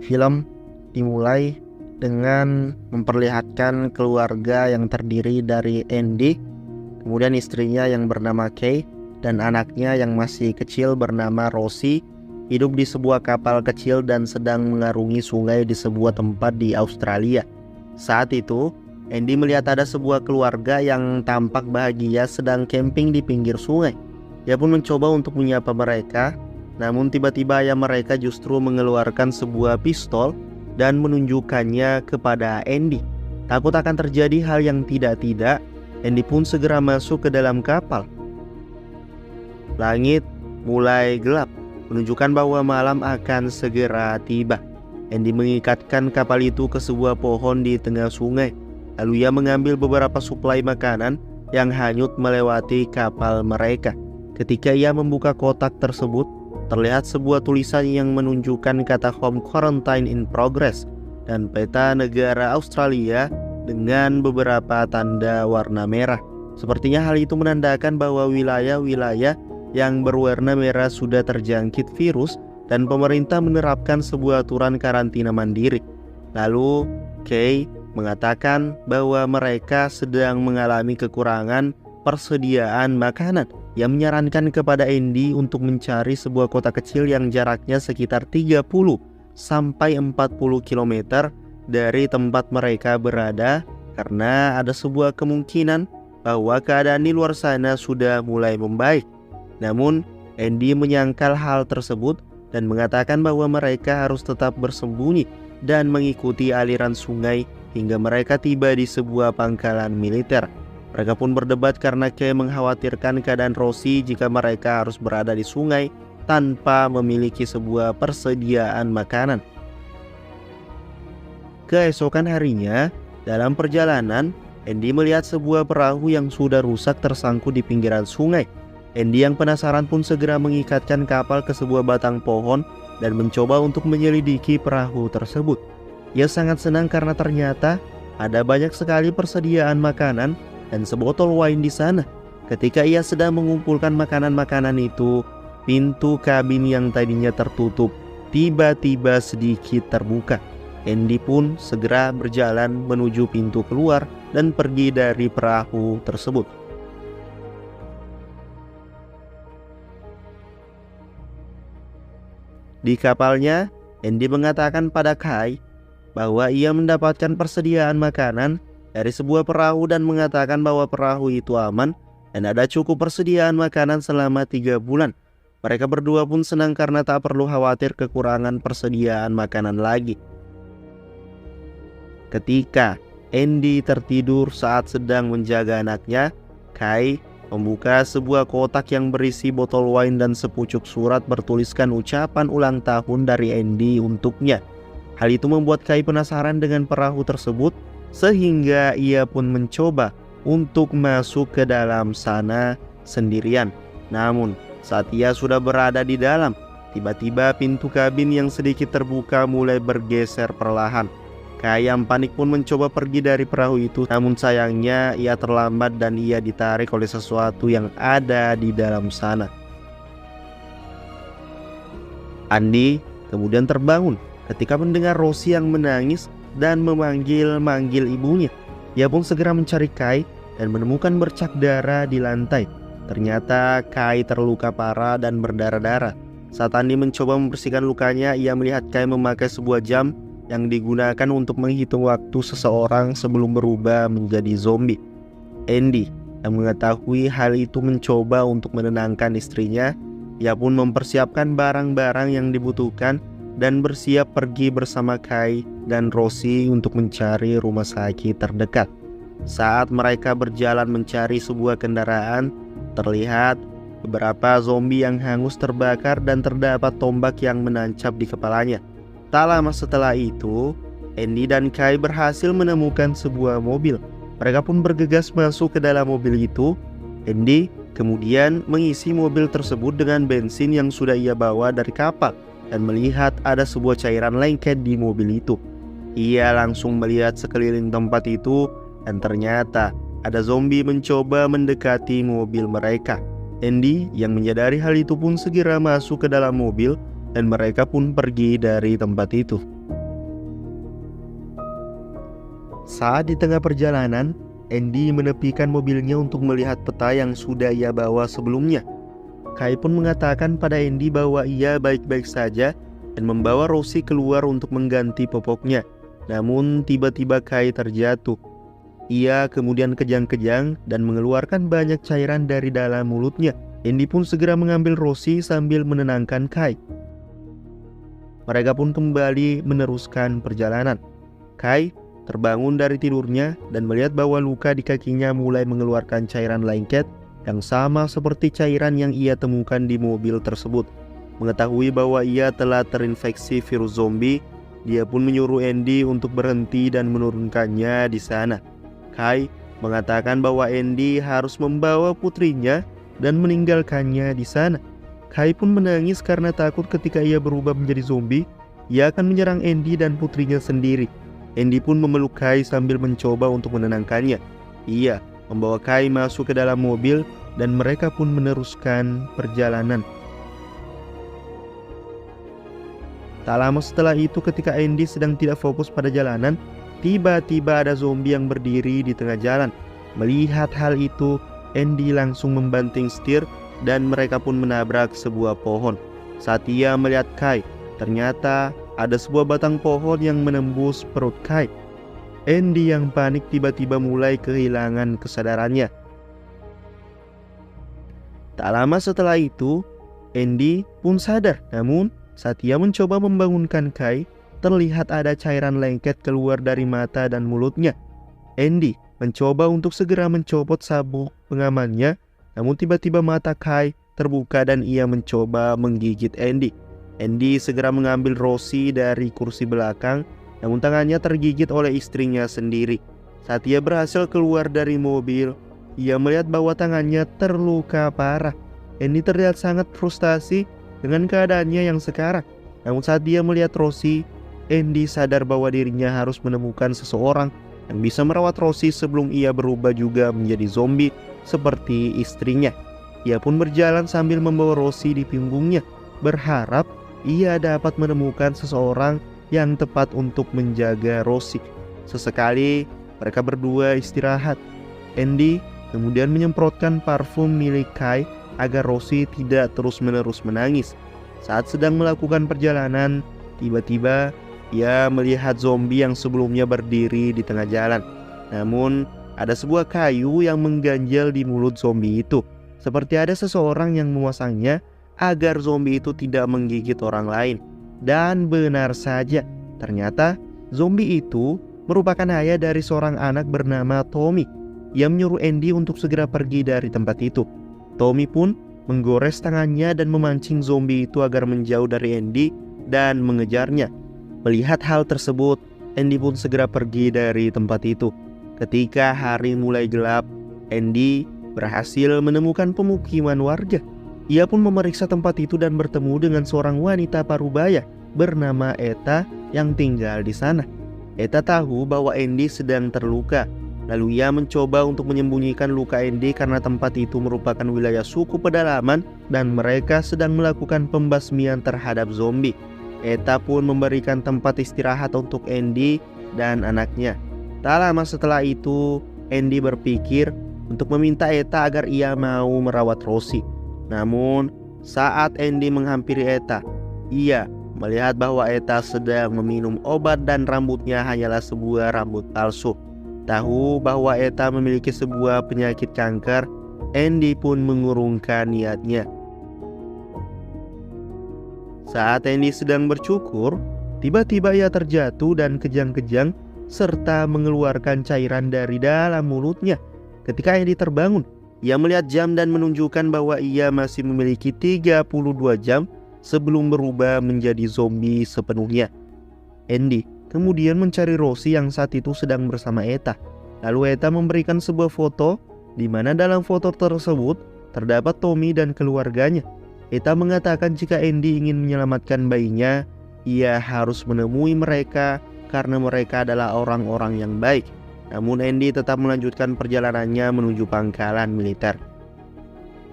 Film dimulai dengan memperlihatkan keluarga yang terdiri dari Andy, kemudian istrinya yang bernama Kay, dan anaknya yang masih kecil bernama Rosie, hidup di sebuah kapal kecil dan sedang mengarungi sungai di sebuah tempat di Australia. Saat itu, Andy melihat ada sebuah keluarga yang tampak bahagia sedang camping di pinggir sungai. Dia pun mencoba untuk menyapa mereka, namun tiba-tiba ayah mereka justru mengeluarkan sebuah pistol dan menunjukkannya kepada Andy. Takut akan terjadi hal yang tidak-tidak, Andy pun segera masuk ke dalam kapal. Langit mulai gelap, menunjukkan bahwa malam akan segera tiba. Andy mengikatkan kapal itu ke sebuah pohon di tengah sungai. Lalu ia mengambil beberapa suplai makanan yang hanyut melewati kapal mereka. Ketika ia membuka kotak tersebut, terlihat sebuah tulisan yang menunjukkan kata Home Quarantine in Progress dan peta negara Australia dengan beberapa tanda warna merah. Sepertinya hal itu menandakan bahwa wilayah-wilayah yang berwarna merah sudah terjangkit virus dan pemerintah menerapkan sebuah aturan karantina mandiri. Lalu Kay mengatakan bahwa mereka sedang mengalami kekurangan persediaan makanan. Ia menyarankan kepada Andy untuk mencari sebuah kota kecil yang jaraknya sekitar 30 sampai 40 km dari tempat mereka berada, karena ada sebuah kemungkinan bahwa keadaan di luar sana sudah mulai membaik. Namun Andy menyangkal hal tersebut dan mengatakan bahwa mereka harus tetap bersembunyi dan mengikuti aliran sungai hingga mereka tiba di sebuah pangkalan militer. Mereka pun berdebat karena Kay mengkhawatirkan keadaan Rosie jika mereka harus berada di sungai tanpa memiliki sebuah persediaan makanan. Keesokan harinya, dalam perjalanan, Andy melihat sebuah perahu yang sudah rusak tersangkut di pinggiran sungai. Andy yang penasaran pun segera mengikatkan kapal ke sebuah batang pohon dan mencoba untuk menyelidiki perahu tersebut. Ia sangat senang karena ternyata ada banyak sekali persediaan makanan dan sebotol wine di sana. Ketika ia sedang mengumpulkan makanan-makanan itu, pintu kabin yang tadinya tertutup tiba-tiba sedikit terbuka. Andy pun segera berjalan menuju pintu keluar dan pergi dari perahu tersebut. Di kapalnya, Andy mengatakan pada Kay bahwa ia mendapatkan persediaan makanan dari sebuah perahu dan mengatakan bahwa perahu itu aman dan ada cukup persediaan makanan selama 3 bulan. Mereka berdua pun senang karena tak perlu khawatir kekurangan persediaan makanan lagi. Ketika Andy tertidur saat sedang menjaga anaknya, Kay membuka sebuah kotak yang berisi botol wine dan sepucuk surat bertuliskan ucapan ulang tahun dari Andy untuknya. Hal itu membuat Kay penasaran dengan perahu tersebut, sehingga ia pun mencoba untuk masuk ke dalam sana sendirian. Namun saat ia sudah berada di dalam, tiba-tiba pintu kabin yang sedikit terbuka mulai bergeser perlahan. Kay yang panik pun mencoba pergi dari perahu itu, namun sayangnya ia terlambat dan ia ditarik oleh sesuatu yang ada di dalam sana. Andy kemudian terbangun ketika mendengar Rosie yang menangis dan memanggil-manggil ibunya. Ia pun segera mencari Kay dan menemukan bercak darah di lantai. Ternyata Kay terluka parah dan berdarah-darah. Saat Andy mencoba membersihkan lukanya, ia melihat Kay memakai sebuah jam yang digunakan untuk menghitung waktu seseorang sebelum berubah menjadi zombie. Andy yang mengetahui hal itu mencoba untuk menenangkan istrinya. Ia pun mempersiapkan barang-barang yang dibutuhkan dan bersiap pergi bersama Kay dan Rosie untuk mencari rumah sakit terdekat. Saat mereka berjalan mencari sebuah kendaraan, terlihat beberapa zombie yang hangus terbakar dan terdapat tombak yang menancap di kepalanya. Tak lama setelah itu, Andy dan Kay berhasil menemukan sebuah mobil. Mereka pun bergegas masuk ke dalam mobil itu. Andy kemudian mengisi mobil tersebut dengan bensin yang sudah ia bawa dari kapal dan melihat ada sebuah cairan lengket di mobil itu. Ia langsung melihat sekeliling tempat itu dan ternyata ada zombie mencoba mendekati mobil mereka. Andy yang menyadari hal itu pun segera masuk ke dalam mobil dan mereka pun pergi dari tempat itu. Saat di tengah perjalanan, Andy menepikan mobilnya untuk melihat peta yang sudah ia bawa sebelumnya. Kai pun mengatakan pada Andy bahwa ia baik-baik saja dan membawa Rosie keluar untuk mengganti popoknya. Namun tiba-tiba Kai terjatuh. Ia kemudian kejang-kejang dan mengeluarkan banyak cairan dari dalam mulutnya. Andy pun segera mengambil Rosie sambil menenangkan Kai. Mereka pun kembali meneruskan perjalanan. Kai terbangun dari tidurnya dan melihat bahwa luka di kakinya mulai mengeluarkan cairan lengket yang sama seperti cairan yang ia temukan di mobil tersebut. Mengetahui bahwa ia telah terinfeksi virus zombie, dia pun menyuruh Andy untuk berhenti dan menurunkannya di sana. Kai mengatakan bahwa Andy harus membawa putrinya dan meninggalkannya di sana. Kai pun menangis karena takut ketika ia berubah menjadi zombie, ia akan menyerang Andy dan putrinya sendiri. Andy pun memeluk Kai sambil mencoba untuk menenangkannya. Ia membawa Kai masuk ke dalam mobil dan mereka pun meneruskan perjalanan. Tak lama setelah itu, ketika Andy sedang tidak fokus pada jalanan, tiba-tiba ada zombie yang berdiri di tengah jalan. Melihat hal itu, Andy langsung membanting setir dan mereka pun menabrak sebuah pohon. Saat ia melihat Kai, ternyata ada sebuah batang pohon yang menembus perut Kai. Andy yang panik tiba-tiba mulai kehilangan kesadarannya. Tak lama setelah itu, Andy pun sadar. Namun, saat ia mencoba membangunkan Kai, terlihat ada cairan lengket keluar dari mata dan mulutnya. Andy mencoba untuk segera mencopot sabuk pengamannya, namun tiba-tiba mata Kai terbuka dan ia mencoba menggigit Andy. Andy segera mengambil Rosie dari kursi belakang, namun tangannya tergigit oleh istrinya sendiri. Saat ia berhasil keluar dari mobil, ia melihat bahwa tangannya terluka parah. Andy terlihat sangat frustasi dengan keadaannya yang sekarang. Namun saat dia melihat Rosie, Andy sadar bahwa dirinya harus menemukan seseorang yang bisa merawat Rosie sebelum ia berubah juga menjadi zombie seperti istrinya. Ia pun berjalan sambil membawa Rosie di punggungnya, berharap ia dapat menemukan seseorang yang tepat untuk menjaga Rosie. Sesekali mereka berdua istirahat. Andy kemudian menyemprotkan parfum milik Kai agar Rosie tidak terus-menerus menangis. Saat sedang melakukan perjalanan, tiba-tiba ia melihat zombie yang sebelumnya berdiri di tengah jalan. Namun ada sebuah kayu yang mengganjal di mulut zombie itu, seperti ada seseorang yang memasangnya agar zombie itu tidak menggigit orang lain. Dan benar saja, ternyata zombie itu merupakan ayah dari seorang anak bernama Tommy. Ia menyuruh Andy untuk segera pergi dari tempat itu. Tommy pun menggores tangannya dan memancing zombie itu agar menjauh dari Andy dan mengejarnya. Melihat hal tersebut, Andy pun segera pergi dari tempat itu. Ketika hari mulai gelap, Andy berhasil menemukan pemukiman warga. Ia pun memeriksa tempat itu dan bertemu dengan seorang wanita parubaya bernama Eta yang tinggal di sana. Eta tahu bahwa Andy sedang terluka. Lalu ia mencoba untuk menyembunyikan luka Andy karena tempat itu merupakan wilayah suku pedalaman dan mereka sedang melakukan pembasmian terhadap zombie. Eta pun memberikan tempat istirahat untuk Andy dan anaknya. Tak lama setelah itu, Andy berpikir untuk meminta Eta agar ia mau merawat Rosie. Namun, saat Andy menghampiri Eta, ia melihat bahwa Eta sedang meminum obat dan rambutnya hanyalah sebuah rambut palsu. Tahu bahwa Eta memiliki sebuah penyakit kanker, Andy pun mengurungkan niatnya. Saat Andy sedang bercukur, tiba-tiba ia terjatuh dan kejang-kejang serta mengeluarkan cairan dari dalam mulutnya. Ketika Andy terbangun, ia melihat jam dan menunjukkan bahwa ia masih memiliki 32 jam sebelum berubah menjadi zombie sepenuhnya. Andy kemudian mencari Rosie yang saat itu sedang bersama Eta. Lalu Eta memberikan sebuah foto di mana dalam foto tersebut terdapat Tommy dan keluarganya. Eta mengatakan jika Andy ingin menyelamatkan bayinya, ia harus menemui mereka karena mereka adalah orang-orang yang baik. Namun Andy tetap melanjutkan perjalanannya menuju pangkalan militer.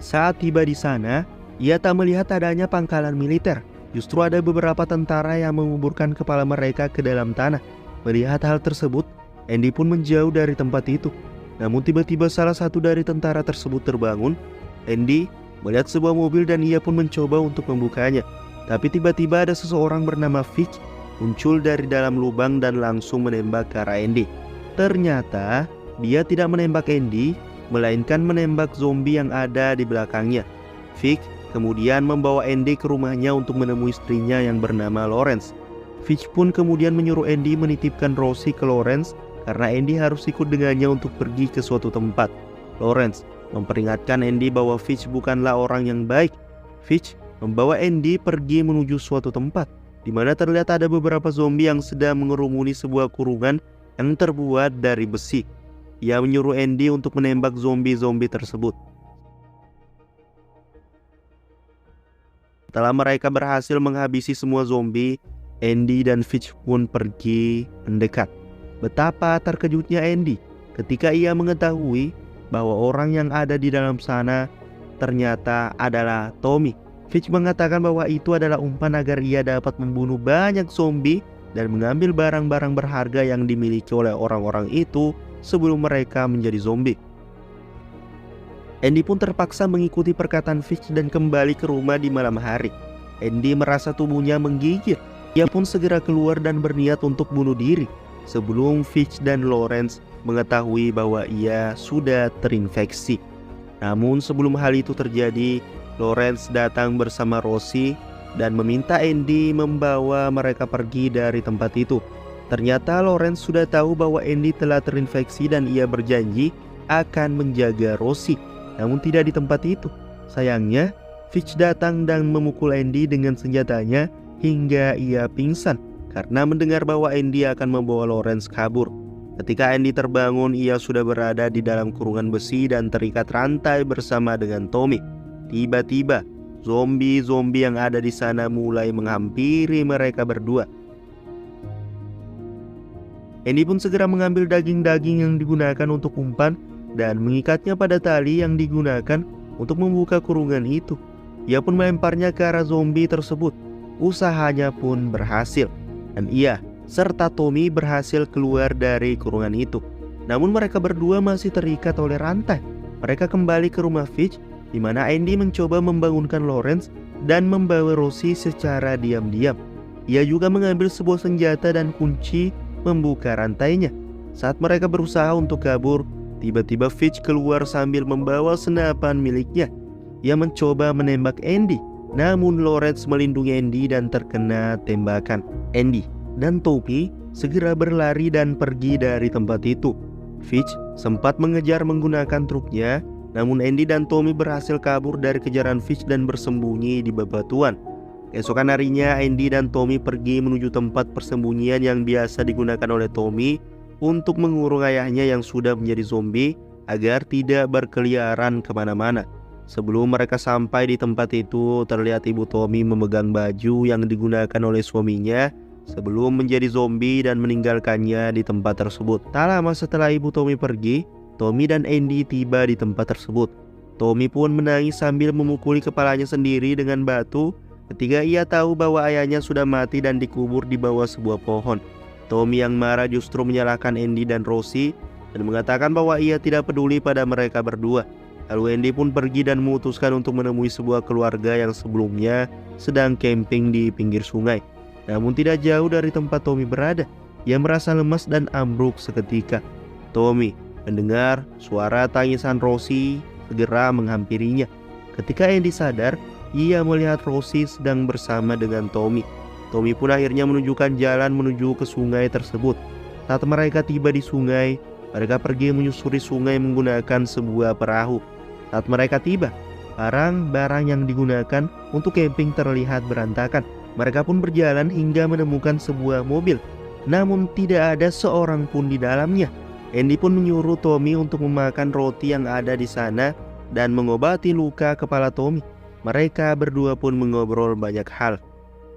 Saat tiba di sana, ia tak melihat adanya pangkalan militer. Justru ada beberapa tentara yang menguburkan kepala mereka ke dalam tanah. Melihat hal tersebut, Andy pun menjauh dari tempat itu. Namun tiba-tiba salah satu dari tentara tersebut terbangun. Andy melihat sebuah mobil dan ia pun mencoba untuk membukanya. Tapi tiba-tiba ada seseorang bernama Fitch muncul dari dalam lubang dan langsung menembak ke arah Andy. Ternyata dia tidak menembak Andy, melainkan menembak zombie yang ada di belakangnya. Fitch kemudian membawa Andy ke rumahnya untuk menemui istrinya yang bernama Lawrence. Fitch pun kemudian menyuruh Andy menitipkan Rosie ke Lawrence karena Andy harus ikut dengannya untuk pergi ke suatu tempat. Lawrence memperingatkan Andy bahwa Fitch bukanlah orang yang baik. Fitch membawa Andy pergi menuju suatu tempat di mana terlihat ada beberapa zombie yang sedang mengerumuni sebuah kurungan yang terbuat dari besi. Ia menyuruh Andy untuk menembak zombie-zombie tersebut. Setelah mereka berhasil menghabisi semua zombie, Andy dan Fitch pun pergi mendekat. Betapa terkejutnya Andy ketika ia mengetahui bahwa orang yang ada di dalam sana ternyata adalah Tommy. Fitch mengatakan bahwa itu adalah umpan agar ia dapat membunuh banyak zombie dan mengambil barang-barang berharga yang dimiliki oleh orang-orang itu sebelum mereka menjadi zombie. Andy pun terpaksa mengikuti perkataan Fitch dan kembali ke rumah di malam hari. Andy merasa tubuhnya menggigil. Ia pun segera keluar dan berniat untuk bunuh diri sebelum Fitch dan Lawrence mengetahui bahwa ia sudah terinfeksi. Namun sebelum hal itu terjadi, Lawrence datang bersama Rosie dan meminta Andy membawa mereka pergi dari tempat itu. Ternyata Lawrence sudah tahu bahwa Andy telah terinfeksi dan ia berjanji akan menjaga Rosie. Namun tidak di tempat itu. Sayangnya, Fitch datang dan memukul Andy dengan senjatanya hingga ia pingsan karena mendengar bahwa Andy akan membawa Lawrence kabur. Ketika Andy terbangun, ia sudah berada di dalam kurungan besi dan terikat rantai bersama dengan Tommy. Tiba-tiba, zombie-zombie yang ada di sana mulai menghampiri mereka berdua. Andy pun segera mengambil daging-daging yang digunakan untuk umpan dan mengikatnya pada tali yang digunakan untuk membuka kurungan itu. Ia pun melemparnya ke arah zombie tersebut. Usahanya pun berhasil dan ia serta Tommy berhasil keluar dari kurungan itu. Namun mereka berdua masih terikat oleh rantai. Mereka kembali ke rumah Fitch di mana Andy mencoba membangunkan Lawrence dan membawa Rosie secara diam-diam. Ia juga mengambil sebuah senjata dan kunci membuka rantainya. Saat mereka berusaha untuk kabur, tiba-tiba Fitch keluar sambil membawa senapan miliknya. Ia mencoba menembak Andy, namun Lawrence melindungi Andy dan terkena tembakan. Andy dan Tommy segera berlari dan pergi dari tempat itu. Fitch sempat mengejar menggunakan truknya, namun Andy dan Tommy berhasil kabur dari kejaran Fitch dan bersembunyi di bebatuan. Keesokan harinya, Andy dan Tommy pergi menuju tempat persembunyian yang biasa digunakan oleh Tommy untuk mengurung ayahnya yang sudah menjadi zombie agar tidak berkeliaran kemana-mana. Sebelum mereka sampai di tempat itu, terlihat ibu Tommy memegang baju yang digunakan oleh suaminya sebelum menjadi zombie dan meninggalkannya di tempat tersebut. Tak lama setelah ibu Tommy pergi, Tommy dan Andy tiba di tempat tersebut. Tommy pun menangis sambil memukuli kepalanya sendiri dengan batu ketika ia tahu bahwa ayahnya sudah mati dan dikubur di bawah sebuah pohon. Tommy yang marah justru menyalahkan Andy dan Rosie dan mengatakan bahwa ia tidak peduli pada mereka berdua. Lalu Andy pun pergi dan memutuskan untuk menemui sebuah keluarga yang sebelumnya sedang camping di pinggir sungai. Namun tidak jauh dari tempat Tommy berada, ia merasa lemas dan ambruk seketika. Tommy mendengar suara tangisan Rosie segera menghampirinya. Ketika Andy sadar, ia melihat Rosie sedang bersama dengan Tommy. Tommy pun akhirnya menunjukkan jalan menuju ke sungai tersebut. Saat mereka tiba di sungai, mereka pergi menyusuri sungai menggunakan sebuah perahu. Saat mereka tiba, barang-barang yang digunakan untuk camping terlihat berantakan. Mereka pun berjalan hingga menemukan sebuah mobil, namun tidak ada seorang pun di dalamnya. Andy pun menyuruh Tommy untuk memakan roti yang ada di sana dan mengobati luka kepala Tommy. Mereka berdua pun mengobrol banyak hal.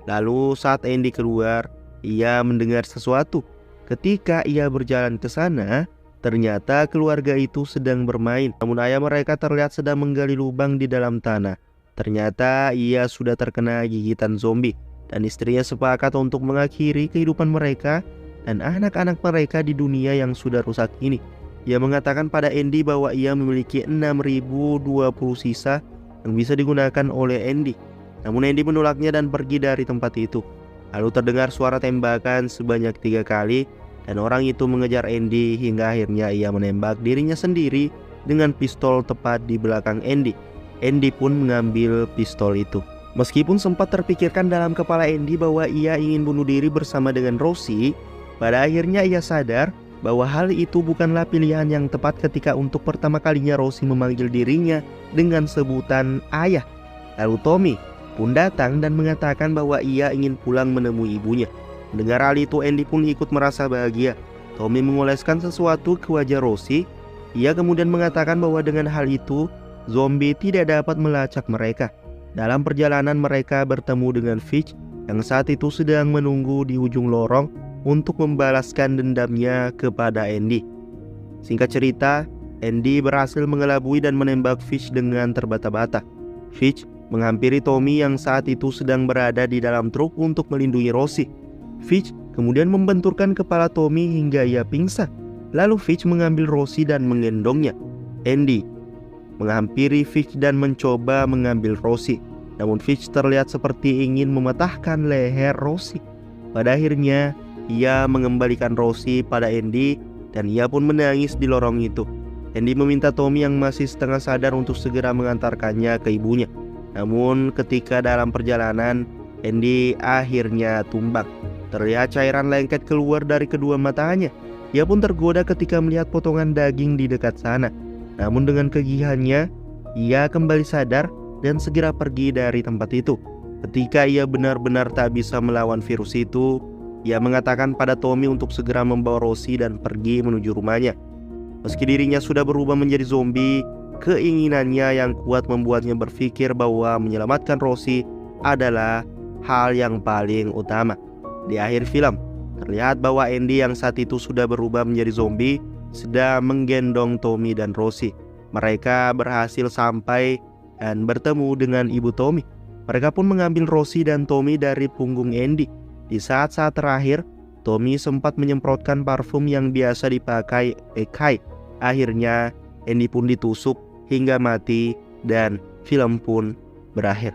Lalu saat Andy keluar, ia mendengar sesuatu. Ketika ia berjalan ke sana, ternyata keluarga itu sedang bermain. Namun ayah mereka terlihat sedang menggali lubang di dalam tanah. Ternyata ia sudah terkena gigitan zombie dan istrinya sepakat untuk mengakhiri kehidupan mereka dan anak-anak mereka di dunia yang sudah rusak ini. Ia mengatakan pada Andy bahwa ia memiliki 6.020 sisa yang bisa digunakan oleh Andy. Namun Andy menolaknya dan pergi dari tempat itu. Lalu terdengar suara tembakan sebanyak 3 kali dan orang itu mengejar Andy hingga akhirnya ia menembak dirinya sendiri dengan pistol tepat di belakang Andy. Andy pun mengambil pistol itu. Meskipun sempat terpikirkan dalam kepala Andy bahwa ia ingin bunuh diri bersama dengan Rosie, pada akhirnya ia sadar bahwa hal itu bukanlah pilihan yang tepat ketika untuk pertama kalinya Rosie memanggil dirinya dengan sebutan ayah. Lalu Tommy pun datang dan mengatakan bahwa ia ingin pulang menemui ibunya. Mendengar hal itu, Andy pun ikut merasa bahagia. Tommy mengoleskan sesuatu ke wajah Rosie. Ia kemudian mengatakan bahwa dengan hal itu, zombie tidak dapat melacak mereka. Dalam perjalanan mereka bertemu dengan Fitch yang saat itu sedang menunggu di ujung lorong untuk membalaskan dendamnya kepada Andy. Singkat cerita, Andy berhasil mengelabui dan menembak Fitch dengan terbata-bata. Fitch menghampiri Tommy yang saat itu sedang berada di dalam truk untuk melindungi Rosie. Fitch kemudian membenturkan kepala Tommy hingga ia pingsan. Lalu Fitch mengambil Rosie dan menggendongnya. Andy menghampiri Fitch dan mencoba mengambil Rosie. Namun Fitch terlihat seperti ingin mematahkan leher Rosie. Pada akhirnya, ia mengembalikan Rosie pada Andy dan ia pun menangis di lorong itu. Andy meminta Tommy yang masih setengah sadar untuk segera mengantarkannya ke ibunya. Namun ketika dalam perjalanan, Andy akhirnya tumbang. Terlihat cairan lengket keluar dari kedua matanya. Ia pun tergoda ketika melihat potongan daging di dekat sana. Namun dengan kegigihannya, ia kembali sadar dan segera pergi dari tempat itu. Ketika ia benar-benar tak bisa melawan virus itu, ia mengatakan pada Tommy untuk segera membawa Rosie dan pergi menuju rumahnya. Meski dirinya sudah berubah menjadi zombie, keinginannya yang kuat membuatnya berpikir bahwa menyelamatkan Rosie adalah hal yang paling utama. Di akhir film, terlihat bahwa Andy yang saat itu sudah berubah menjadi zombie sedang menggendong Tommy dan Rosie. Mereka berhasil sampai dan bertemu dengan ibu Tommy. Mereka pun mengambil Rosie dan Tommy dari punggung Andy. Di saat-saat terakhir, Tommy sempat menyemprotkan parfum yang biasa dipakai Kai. Akhirnya, Andy pun ditusuk hingga mati dan film pun berakhir.